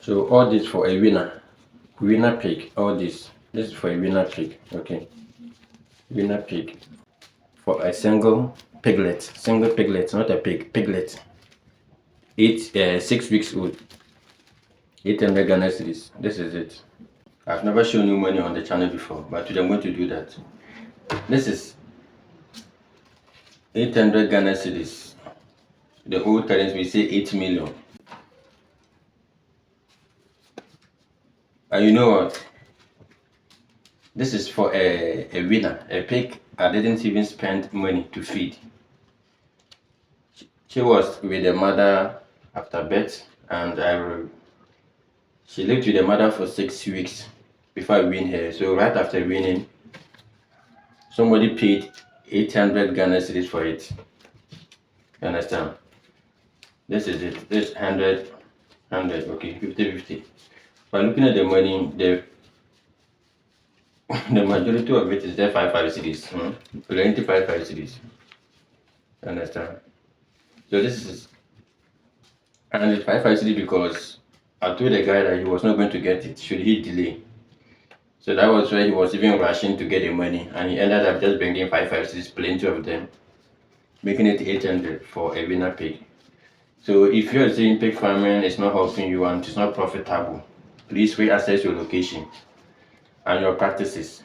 So all this for a winner pig. All this is for a winner pig. Okay, winner pig for a single piglet, not a pig, piglet. 6 weeks old, 800 Ghana cedis. This is it. I've never shown you money on the channel before, but today I'm going to do that. This is 800 Ghana cedis. The old currency we say 8 million. And you know what? This is for a winner, a pig I didn't even spend money to feed. She was with the mother after birth, and she lived with the mother for 6 weeks before I weaned her. So right after weaning, somebody paid 800 Ghana cedis for it. You understand? This is it. This 100, okay, 50. But looking at the money, the majority of it is there 5 cedis. Plenty 5 cedis. You understand? So this is 105 cedis because I told the guy that he was not going to get it should he delay. So that was why he was even rushing to get the money, and he ended up just bringing 5 cedis, plenty of them, making it 800 for a winner pig. So if you're saying pig farming is not helping you and it's not profitable, please reassess your location and your practices.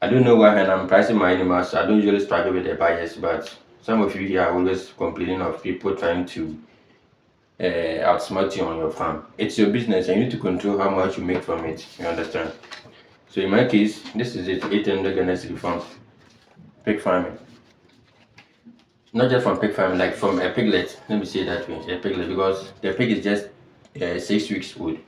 I don't know why when I'm pricing my animals, I don't usually struggle with the buyers, but some of you here are always complaining of people trying to outsmart you on your farm. It's your business and you need to control how much you make from it. You understand? So in my case, this is it, 800 Ghana cedis from pig farming. Not just from pig farming, like from a piglet. Let me say that way, a piglet, because the pig is just 6 weeks old.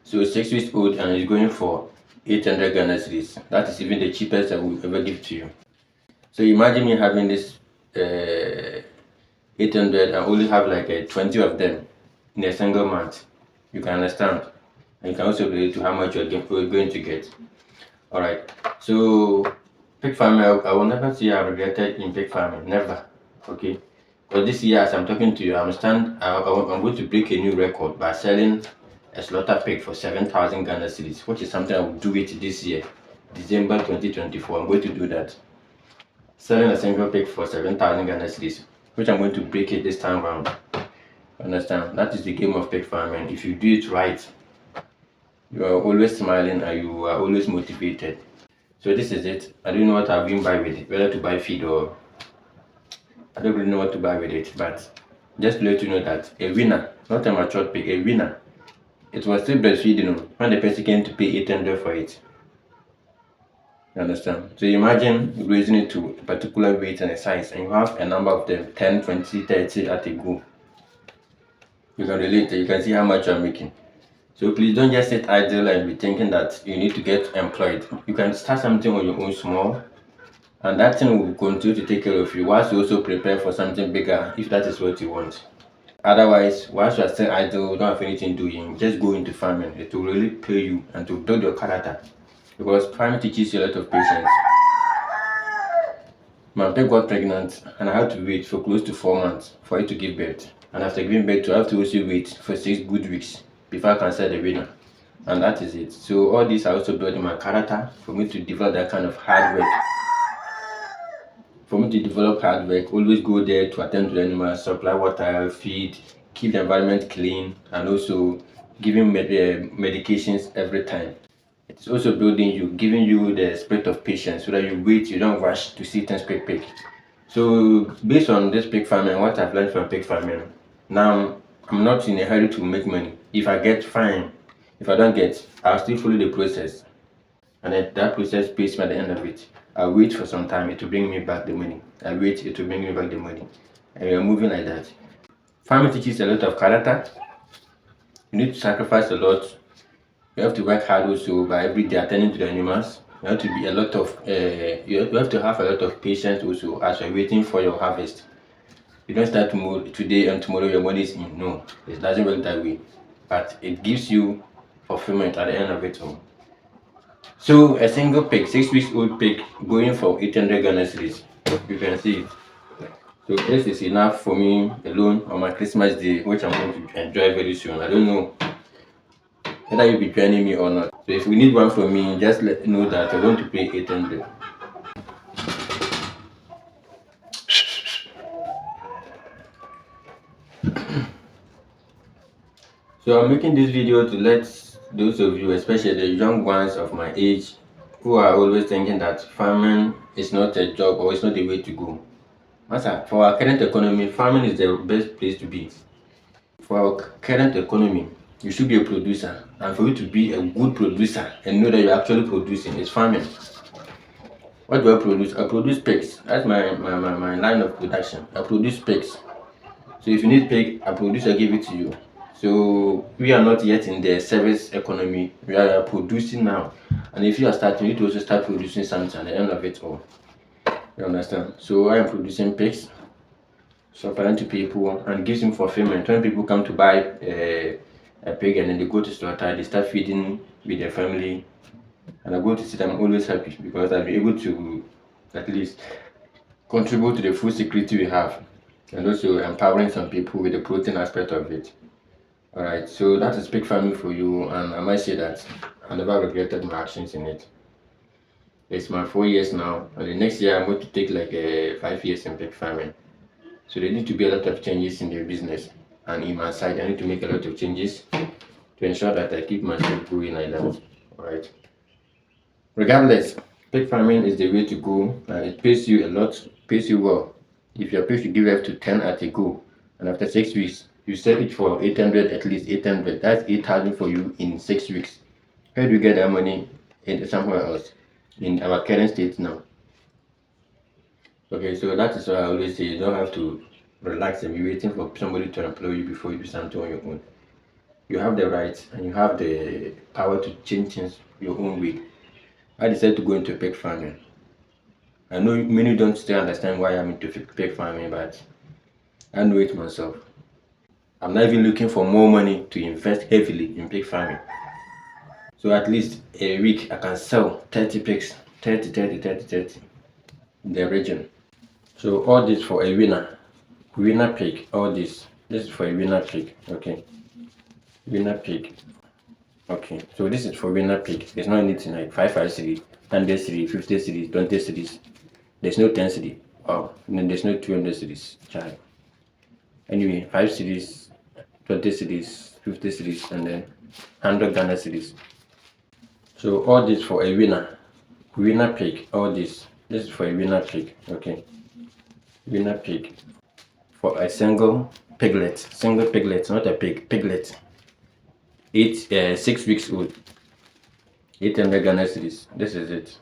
So 6 weeks old and it's going for 800 Ghana cedis. That is even the cheapest I will ever give to you. So imagine me having this 800 and only have like 20 of them in a single month. You can understand, and you can also relate to how much you're going to get. All right. So pig farming, I will never say I regretted in pig farming. Never. Okay. But this year, as I'm talking to you, I'm going to break a new record by selling a slaughter pig for 7,000 Ghana cedis, which is something I will do it this year, December 2024. I'm going to do that. Selling a single pig for 7,000 Ghana cedis, which I'm going to break it this time around. Understand? That is the game of pig farming. If you do it right, you are always smiling and you are always motivated. So this is it. I don't know what I've been buy with it, whether to buy feed or I don't really know what to buy with it, but just to let you know that a winner, not a matured pig, a winner, it was still breastfeeding when the person came to pay 800 for it. You understand? So imagine raising it to a particular weight and a size, and you have a number of them, 10, 20, 30 at a go. You can relate, you can see how much you're making. So please don't just sit idle and be thinking that you need to get employed. You can start something on your own small, and that thing will continue to take care of you whilst you also prepare for something bigger if that is what you want. Otherwise, whilst you are still idle, don't have anything doing, just go into farming. It will really pay you and to build your character, because farming teaches you a lot of patience. My pig got pregnant and I had to wait for close to 4 months for it to give birth. And after giving birth, I have to also wait for 6 good weeks before I can sell the winner. And that is it. So all this I also building my character for me to develop that kind of hard work. For me to develop hard work, always go there to attend to the animals, supply water, feed, keep the environment clean, and also giving medications every time. It's also building you, giving you the spirit of patience so that you wait, you don't rush to see things quick. So based on this pig farming, what I've learned from pig farming, now I'm not in a hurry to make money. If I get, fine. If I don't get, I'll still follow the process. And then that process pays me at the end of it. I'll wait for some time, it will bring me back the money. I wait, it will bring me back the money. And we're moving like that. Farming teaches a lot of character. You need to sacrifice a lot. You have to work hard also by every day attending to the animals. You have to be you have to have a lot of patience also as you're waiting for your harvest. You don't start today and tomorrow your money is in. No, it doesn't work that way. But it gives you fulfillment at the end of it all. So a single pig, 6 weeks old pig, going for 800 Ghana cedis. You can see it. So this is enough for me alone on my Christmas day, which I'm going to enjoy very soon. I don't know whether you be joining me or not. So if we need one from me, just let know that we're going to pay 800. So I'm making this video to let those of you, especially the young ones of my age, who are always thinking that farming is not a job or it's not the way to go. Master, for our current economy, farming is the best place to be. For our current economy, you should be a producer, and for you to be a good producer and know that you're actually producing is farming. What do I produce? I produce pigs. That's my line of production. I produce pigs. So if you need pig, I produce, I give it to you. So we are not yet in the service economy. We are producing now. And if you are starting, you need to also start producing something at the end of it all. You understand? So I am producing pigs, supplying to people, and gives him fulfillment. When people come to buy a pig and then they go to slaughter, they start feeding with their family. And I go to see them always happy because I'll be able to at least contribute to the food security we have, and also empowering some people with the protein aspect of it. Alright, so that is pig farming for you, and I might say that I never regretted my actions in it. It's my 4 years now, and the next year I'm going to take like 5 years in pig farming. So there need to be a lot of changes in the business, and in my side I need to make a lot of changes to ensure that I keep myself going like that. Alright. Regardless, pig farming is the way to go, and it pays you a lot, pays you well. If you're paid to give up to 10 at a go, and after 6 weeks, you sell it for 800, at least 800. That's 8,000 for you in 6 weeks. Where do you get that money? In somewhere else, in our current state now. Okay, so that is why I always say you don't have to relax and be waiting for somebody to employ you before you do something on your own. You have the right and you have the power to change things your own way. I decided to go into pig farming. I know many don't still understand why I'm into pig farming, but I know it myself. I'm not even looking for more money to invest heavily in pig farming. So at least a week I can sell 30 pigs, 30, 30, 30, 30 in the region. So all this for a Weaner pig, all this is for a Weaner pig, okay? Weaner pig. Okay, so this is for Weaner pig. There's not anything like 5 series, 100 series, 50 series, 20 series. There's no 10 series. Oh, and then there's no 200 series. Child. Anyway, 5 series, 20 series, 50 series, and then 100 Ghana series. So all this for a Weaner pig. All this is for a Weaner pig. Okay, Weaner pig for a single piglet, not a pig, piglet. 6 weeks old. 800 Ghana series. This is it.